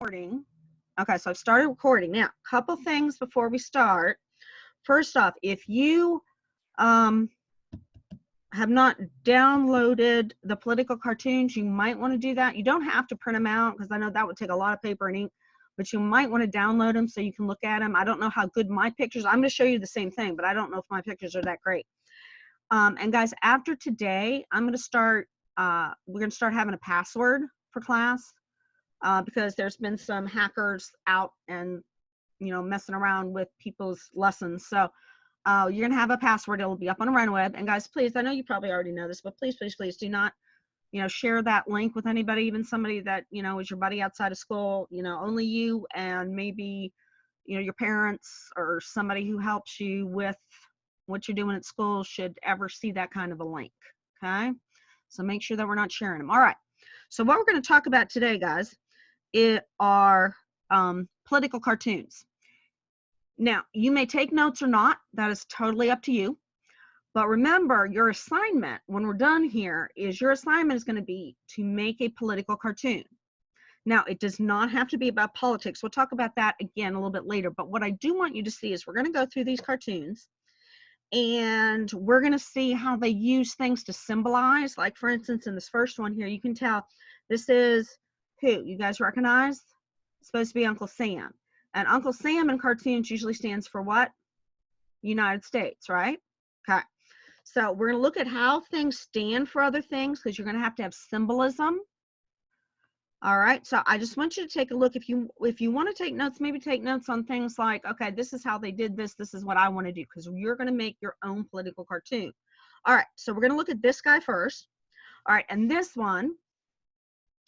Recording. Okay, so I've started recording. Now, a couple things before we start. First off, if you have not downloaded the political cartoons, you might want to do that. You don't have to print them out because I know that would take a lot of paper and ink, but you might want to download them so you can look at them. I don't know how good my pictures, I'm going to show you the same thing, but I don't know if my pictures are that great. And guys, after today, I'm going to start, we're going to start having a password for class. Because there's been some hackers out and messing around with people's lessons. So you're gonna have a password. It'll be up on RunWeb. And guys, please, I know you probably already know this, but please do not share that link with anybody, even somebody that is your buddy outside of school. Only you and maybe your parents or somebody who helps you with what you're doing at school should ever see that kind of a link. Okay, so make sure that we're not sharing them. All right, so what we're going to talk about today, guys, are political cartoons. Now, you may take notes or not. That is totally up to you. But remember, your assignment, when we're done here, is your assignment is going to be to make a political cartoon. Now, it does not have to be about politics. We'll talk about that again a little bit later. But what I do want you to see is we're going to go through these cartoons, and we're going to see how they use things to symbolize. Like, for instance, in this first one here, you can tell this is who? You guys recognize? It's supposed to be Uncle Sam. And Uncle Sam in cartoons usually stands for what? United States, right? Okay. So we're going to look at how things stand for other things because you're going to have symbolism. All right. So I just want you to take a look. If you want to take notes, maybe take notes on things like, okay, this is how they did this. This is what I want to do, because you're going to make your own political cartoon. All right. So we're going to look at this guy first. All right. And this one,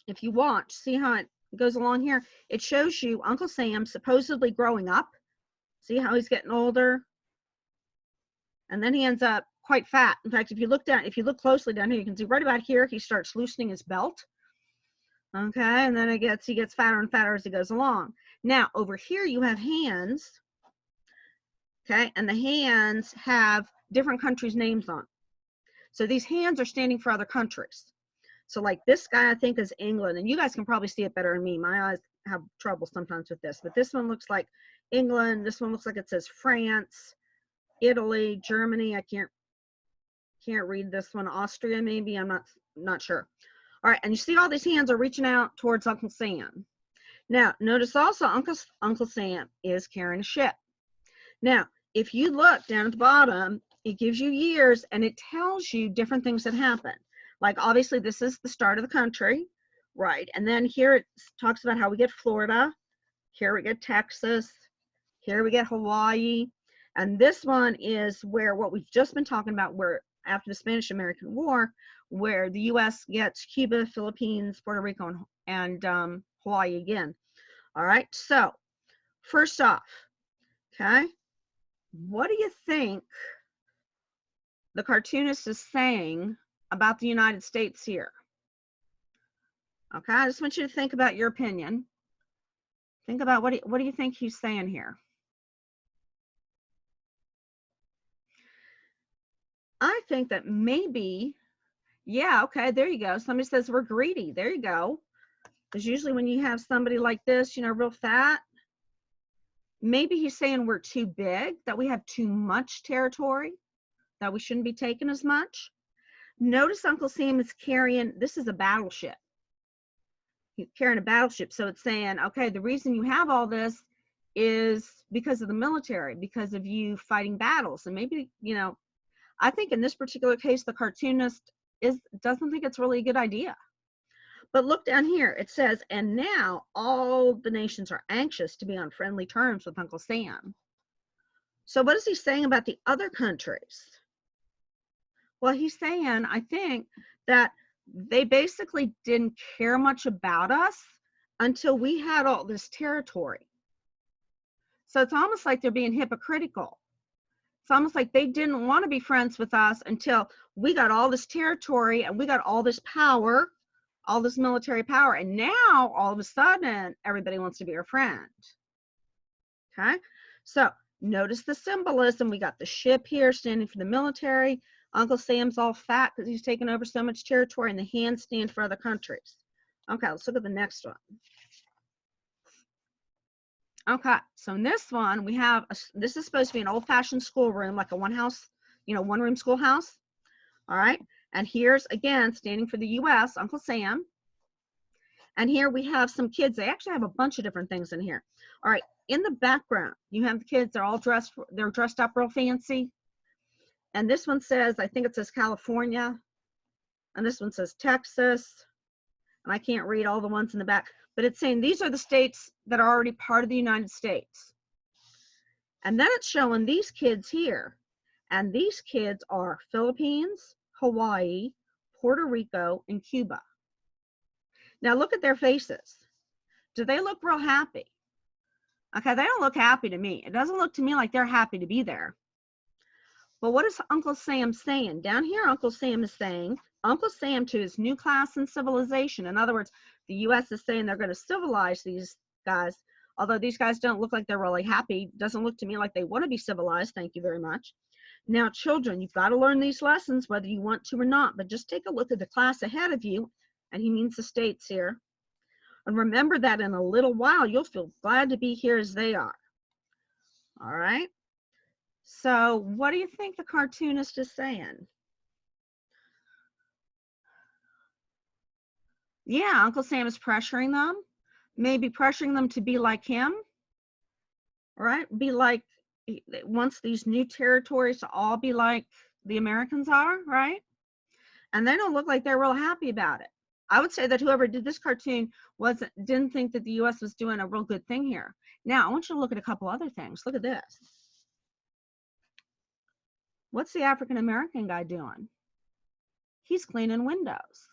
if you watch, see how it goes along here? It shows you Uncle Sam supposedly growing up. See how he's getting older? And then he ends up quite fat. In fact, if you look closely down here, you can see right about here, he starts loosening his belt. Okay, and then he gets fatter and fatter as he goes along. Now, over here you have hands. Okay, and the hands have different countries' names on. So these hands are standing for other countries. So like this guy, I think, is England, and you guys can probably see it better than me. My eyes have trouble sometimes with this, but this one looks like England. This one looks like it says France, Italy, Germany. I can't read this one. Austria, maybe. I'm not sure. All right, and you see all these hands are reaching out towards Uncle Sam. Now, notice also Uncle Sam is carrying a ship. Now, if you look down at the bottom, it gives you years, and it tells you different things that happen. Like, obviously, this is the start of the country, right? And then here it talks about how we get Florida. Here we get Texas. Here we get Hawaii. And this one is where what we've just been talking about, where after the Spanish-American War, where the U.S. gets Cuba, Philippines, Puerto Rico, and Hawaii again. All right, so first off, okay, what do you think the cartoonist is saying about the United States here? Okay, I just want you to think about your opinion. Think about what do you think he's saying here? I think that maybe, yeah, okay, there you go. Somebody says we're greedy. There you go. Because usually when you have somebody like this, real fat, maybe he's saying we're too big, that we have too much territory, that we shouldn't be taking as much. Notice Uncle Sam is carrying, this is a battleship. He's carrying a battleship. So it's saying, okay, the reason you have all this is because of the military, because of you fighting battles. And maybe, I think in this particular case, the cartoonist doesn't think it's really a good idea. But look down here, it says, and now all the nations are anxious to be on friendly terms with Uncle Sam. So what is he saying about the other countries? Well, he's saying, I think, that they basically didn't care much about us until we had all this territory. So it's almost like they're being hypocritical. It's almost like they didn't want to be friends with us until we got all this territory and we got all this power, all this military power. And now, all of a sudden, everybody wants to be our friend. Okay? So notice the symbolism. We got the ship here standing for the military. Uncle Sam's all fat because he's taken over so much territory, and the hands stand for other countries. Okay, let's look at the next one. Okay, so in this one, we have, this is supposed to be an old-fashioned schoolroom, like a one-room schoolhouse. All right, and here's, again, standing for the U.S., Uncle Sam. And here we have some kids. They actually have a bunch of different things in here. All right, in the background, you have the kids. They're all they're dressed up real fancy. And this one says, I think it says California. And this one says Texas. And I can't read all the ones in the back, but it's saying these are the states that are already part of the United States. And then it's showing these kids here. And these kids are Philippines, Hawaii, Puerto Rico, and Cuba. Now look at their faces. Do they look real happy? Okay, they don't look happy to me. It doesn't look to me like they're happy to be there. But what is Uncle Sam saying? Down here, Uncle Sam is saying, Uncle Sam to his new class in civilization. In other words, the U.S. is saying they're going to civilize these guys. Although these guys don't look like they're really happy. Doesn't look to me like they want to be civilized. Thank you very much. Now, children, you've got to learn these lessons whether you want to or not. But just take a look at the class ahead of you. And he means the states here. And remember that in a little while, you'll feel glad to be here as they are. All right. So what do you think the cartoonist is saying? Yeah, Uncle Sam is pressuring them, maybe pressuring them to be like him, right? Be like, he wants these new territories to all be like the Americans are, right? And they don't look like they're real happy about it. I would say that whoever did this cartoon didn't think that the U.S. was doing a real good thing here. Now, I want you to look at a couple other things. Look at this. What's the African-American guy doing? He's cleaning windows.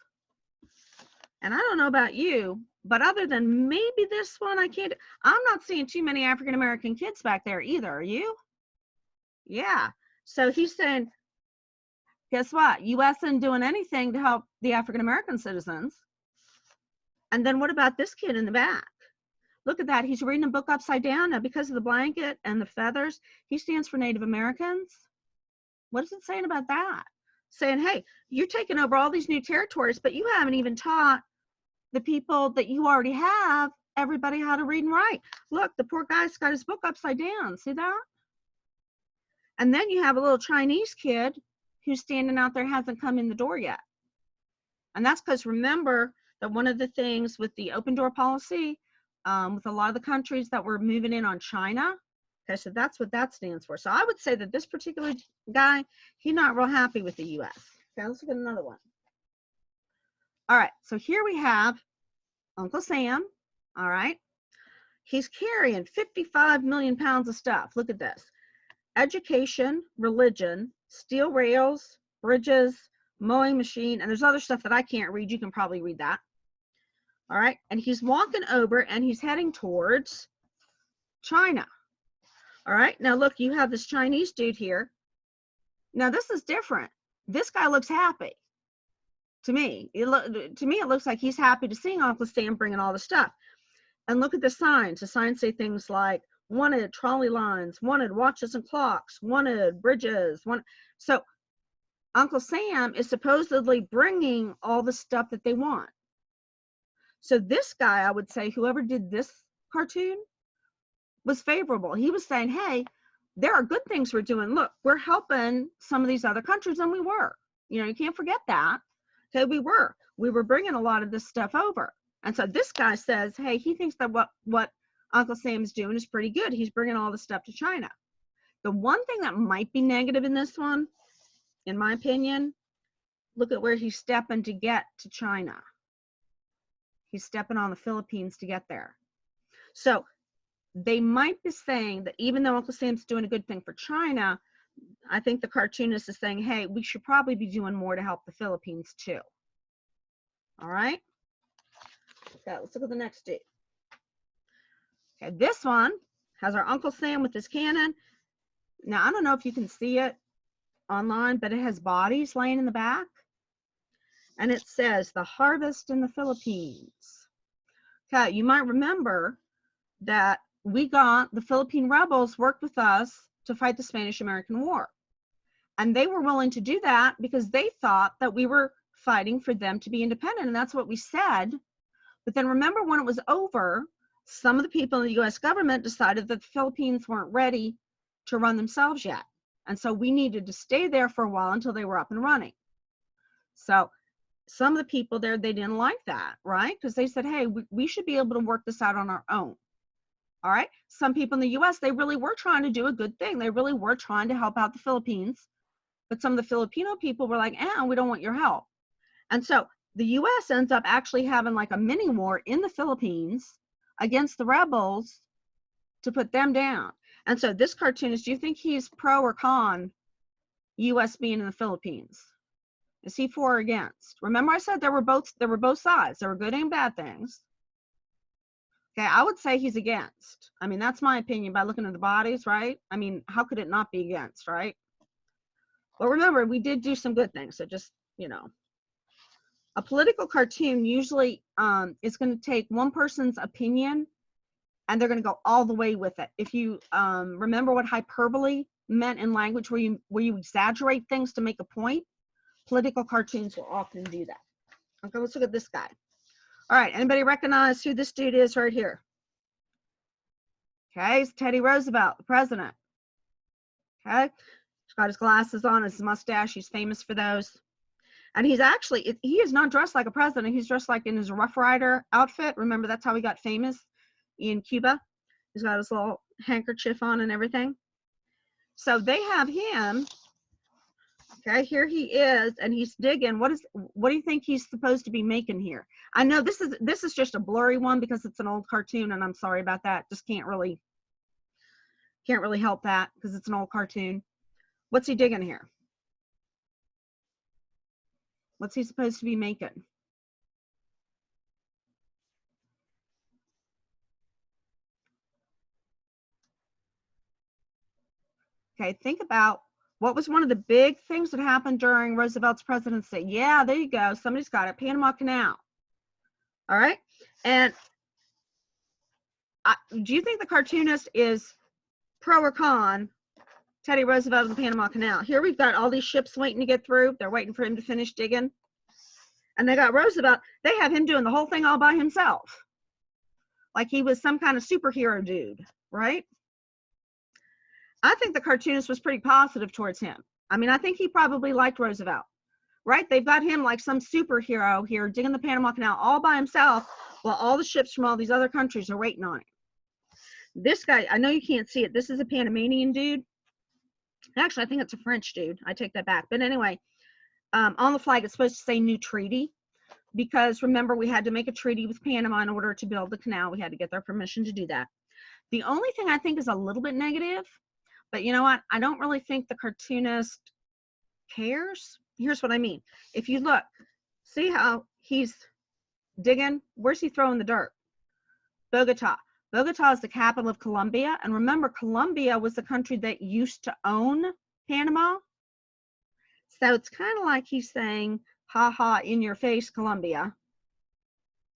And I don't know about you, but other than maybe this one, I'm not seeing too many African-American kids back there either. Are you? Yeah. So he's saying, guess what? U.S. isn't doing anything to help the African-American citizens. And then what about this kid in the back? Look at that. He's reading a book upside down. Now, because of the blanket and the feathers, he stands for Native Americans. What is it saying about that? Saying, hey, you're taking over all these new territories, but you haven't even taught the people that you already have, everybody how to read and write. Look, the poor guy's got his book upside down. See that? And then you have a little Chinese kid who's standing out there, hasn't come in the door yet. And that's because remember that one of the things with the open door policy, with a lot of the countries that were moving in on China, okay, so that's what that stands for. So I would say that this particular guy, he's not real happy with the U.S. Okay, let's look at another one. All right, so here we have Uncle Sam, all right? He's carrying 55 million pounds of stuff. Look at this. Education, religion, steel rails, bridges, mowing machine, and there's other stuff that I can't read. You can probably read that. All right, and he's walking over and he's heading towards China. All right, now look, you have this Chinese dude here. Now this is different. This guy looks happy. To me, it looks like he's happy to see Uncle Sam bringing all the stuff. And look at the signs. The signs say things like wanted trolley lines, wanted watches and clocks, wanted bridges. So Uncle Sam is supposedly bringing all the stuff that they want. So this guy, I would say, whoever did this cartoon was favorable. He was saying, hey, there are good things we're doing. Look, we're helping some of these other countries, and we were. You know, you can't forget that. Okay, we were bringing a lot of this stuff over. And so this guy says, hey, he thinks that what Uncle Sam is doing is pretty good. He's bringing all the stuff to China. The one thing that might be negative in this one, in my opinion, look at where he's stepping to get to China. He's stepping on the Philippines to get there. So they might be saying that even though Uncle Sam's doing a good thing for China, I think the cartoonist is saying, hey, we should probably be doing more to help the Philippines too. All right. Okay, let's look at the next dude. Okay, this one has our Uncle Sam with his cannon. Now, I don't know if you can see it online, but it has bodies laying in the back. And it says, the harvest in the Philippines. Okay, you might remember that the Philippine rebels worked with us to fight the Spanish-American War. And they were willing to do that because they thought that we were fighting for them to be independent. And that's what we said. But then remember when it was over, some of the people in the US government decided that the Philippines weren't ready to run themselves yet. And so we needed to stay there for a while until they were up and running. So some of the people there, they didn't like that, right? Because they said, hey, we should be able to work this out on our own. All right. Some people in the US, they really were trying to do a good thing. They really were trying to help out the Philippines. But some of the Filipino people were like, we don't want your help. And so the US ends up actually having like a mini war in the Philippines against the rebels to put them down. And so this cartoonist, do you think he's pro or con US being in the Philippines? Is he for or against? Remember I said there were both sides. There were good and bad things. Okay, I would say he's against. I mean, that's my opinion by looking at the bodies, right? I mean, how could it not be against, right? But remember, we did do some good things. So just, a political cartoon usually is going to take one person's opinion and they're going to go all the way with it. If you remember what hyperbole meant in language, where you exaggerate things to make a point, political cartoons will often do that. Okay, let's look at this guy. All right, anybody recognize who this dude is right here? Okay, it's Teddy Roosevelt, the president. Okay, he's got his glasses on, his mustache. He's famous for those. And he is not dressed like a president. He's dressed like in his Rough Rider outfit. Remember, that's how he got famous in Cuba. He's got his little handkerchief on and everything. So they have him. Okay, here he is, and he's digging. What do you think he's supposed to be making here? I know this is just a blurry one because it's an old cartoon, and I'm sorry about that. Just can't really help that because it's an old cartoon. What's he digging here? What's he supposed to be making? Okay, think about what was one of the big things that happened during Roosevelt's presidency. Yeah, there you go. Somebody's got it. Panama Canal. All right. And do you think the cartoonist is pro or con Teddy Roosevelt and the Panama Canal? Here we've got all these ships waiting to get through. They're waiting for him to finish digging. And they got Roosevelt. They have him doing the whole thing all by himself. Like he was some kind of superhero dude, right? I think the cartoonist was pretty positive towards him. I mean, I think he probably liked Roosevelt, right? They've got him like some superhero here digging the Panama Canal all by himself while all the ships from all these other countries are waiting on him. This guy, I know you can't see it. This is a Panamanian dude. Actually, I think it's a French dude. I take that back. But anyway, on the flag, it's supposed to say new treaty because remember, we had to make a treaty with Panama in order to build the canal. We had to get their permission to do that. The only thing I think is a little bit negative, but you know what? I don't really think the cartoonist cares. Here's what I mean. If you look, see how he's digging? Where's he throwing the dirt? Bogota. Bogota is the capital of Colombia. And remember, Colombia was the country that used to own Panama. So it's kind of like he's saying, ha ha, in your face, Colombia.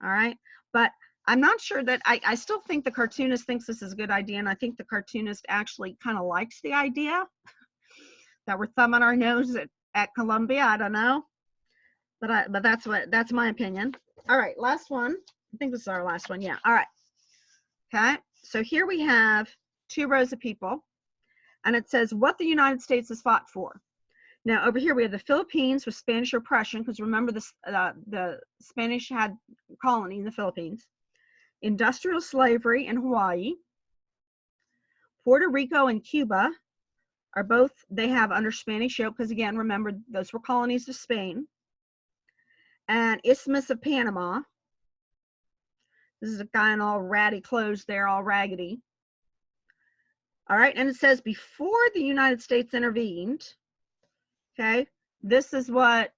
All right. But I'm not sure that I still think the cartoonist thinks this is a good idea. And I think the cartoonist actually kind of likes the idea that we're thumbing our nose at Colombia. I don't know. But that's my opinion. All right. Last one. I think this is our last one. Yeah. All right. Okay. So here we have 2 rows of people. And it says what the United States has fought for. Now, over here, we have the Philippines with Spanish oppression, because remember, the Spanish had a colony in the Philippines. Industrial slavery in Hawaii. Puerto Rico and Cuba are both, they have under Spanish yoke, because again, remember, those were colonies of Spain. And Isthmus of Panama. This is a guy in all ratty clothes there, all raggedy. All right, and it says before the United States intervened, okay, this is what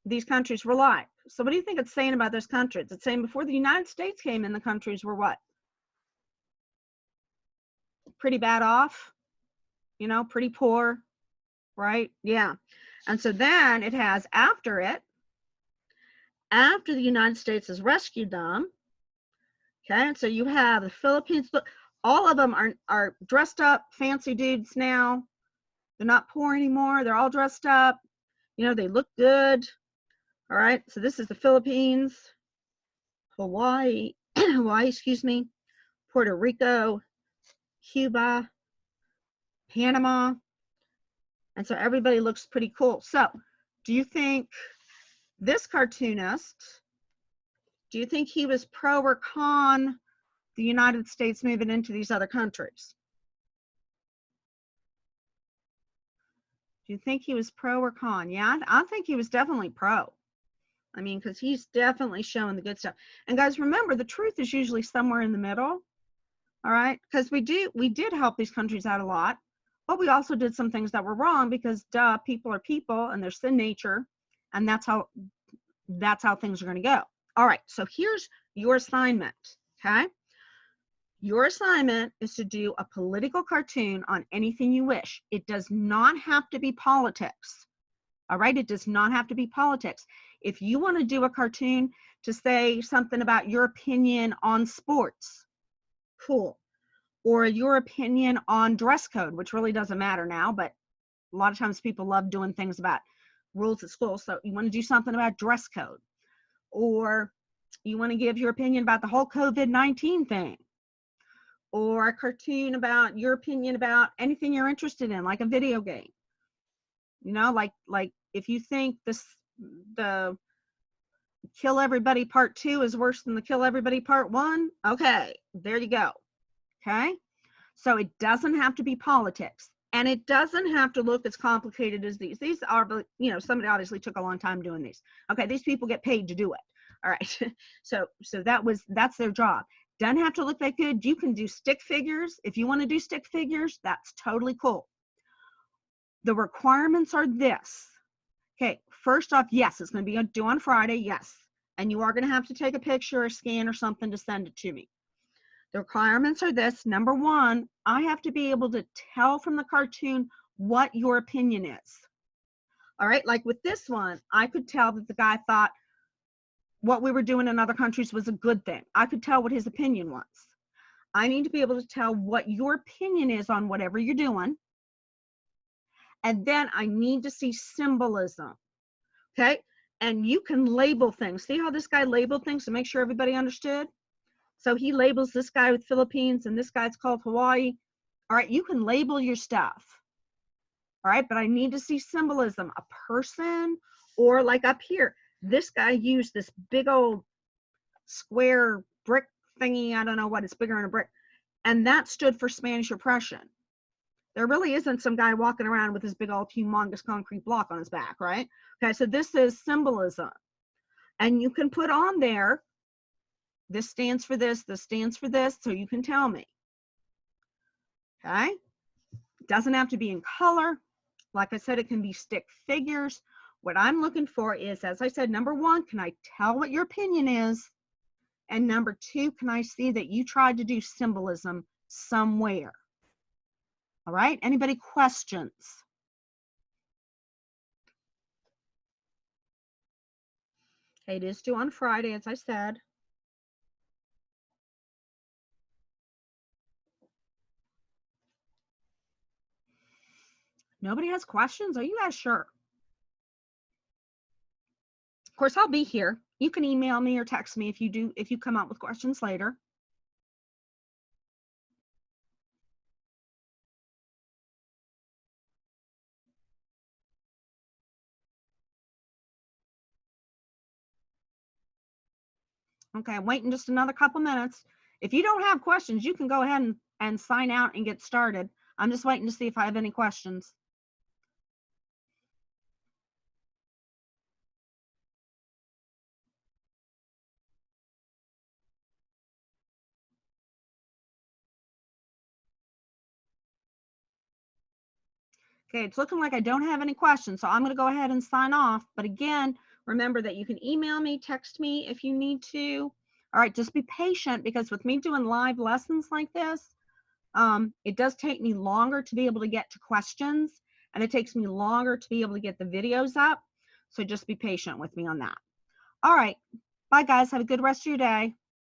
these countries were like. So what do you think it's saying about those countries? It's saying before the United States came in, the countries were what? Pretty bad off, you know, pretty poor, right? Yeah. And so then it has after it, after the United States has rescued them, okay, and so you have the Philippines, all of them are dressed up, fancy dudes now. They're not poor anymore. They're all dressed up. You know, they look good. All right, so this is the Philippines, Hawaii, excuse me, Puerto Rico, Cuba, Panama. And so everybody looks pretty cool. So do you think this cartoonist, do you think he was pro or con the United States moving into these other countries? Do you think he was pro or con? Yeah, I think he was definitely pro. I mean, because he's definitely showing the good stuff. And guys, remember, the truth is usually somewhere in the middle. All right, because we did help these countries out a lot, but we also did some things that were wrong because duh, people are people and they're sin nature, and that's how things are going to go. All right, so here's your assignment. Okay, your assignment is to do a political cartoon on anything you wish. It does not have to be politics. All right, it does not have to be politics. If you want to do a cartoon to say something about your opinion on sports, cool. Or your opinion on dress code, which really doesn't matter now, but a lot of times people love doing things about rules at school. So you want to do something about dress code, or you want to give your opinion about the whole COVID-19 thing, or a cartoon about your opinion about anything you're interested in, like a video game. You know, like if you think the Kill Everybody Part 2 is worse than the Kill Everybody Part 1, okay, there you go. Okay, so it doesn't have to be politics, and it doesn't have to look as complicated as these. These are, you know, somebody obviously took a long time doing these. Okay, these people get paid to do it. All right, so that's their job. Doesn't have to look that good. You can do stick figures. If you want to do stick figures, that's totally cool. The requirements are this. Okay, first off, yes, it's going to be due on Friday, yes. And you are going to have to take a picture or scan or something to send it to me. The requirements are this. Number one, I have to be able to tell from the cartoon what your opinion is. All right, like with this one, I could tell that the guy thought what we were doing in other countries was a good thing. I could tell what his opinion was. I need to be able to tell what your opinion is on whatever you're doing. And then I need to see symbolism. Okay, and you can label things. See how this guy labeled things to make sure everybody understood? So he labels this guy with Philippines and this guy's called Hawaii. All right, you can label your stuff. All right, but I need to see symbolism, a person, or like up here, this guy used this big old square brick thingy. I don't know what, it's bigger than a brick. And that stood for Spanish oppression. There really isn't some guy walking around with this big old humongous concrete block on his back, right? Okay, so this is symbolism. And you can put on there, this stands for this stands for this, so you can tell me. Okay, it doesn't have to be in color. Like I said, it can be stick figures. What I'm looking for is, as I said, number one, can I tell what your opinion is? And number two, can I see that you tried to do symbolism somewhere? All right, anybody questions? Okay, it is due on Friday, as I said. Nobody has questions? Are you guys sure? Of course, I'll be here. You can email me or text me if you come up with questions later. Okay, I'm waiting just another couple minutes. If you don't have questions, you can go ahead and sign out and get started. I'm just waiting to see if I have any questions. Okay, it's looking like I don't have any questions, so I'm going to go ahead and sign off. But again, remember that you can email me, text me if you need to. All right, just be patient, because with me doing live lessons like this, it does take me longer to be able to get to questions, and it takes me longer to be able to get the videos up. So just be patient with me on that. All right, bye guys. Have a good rest of your day.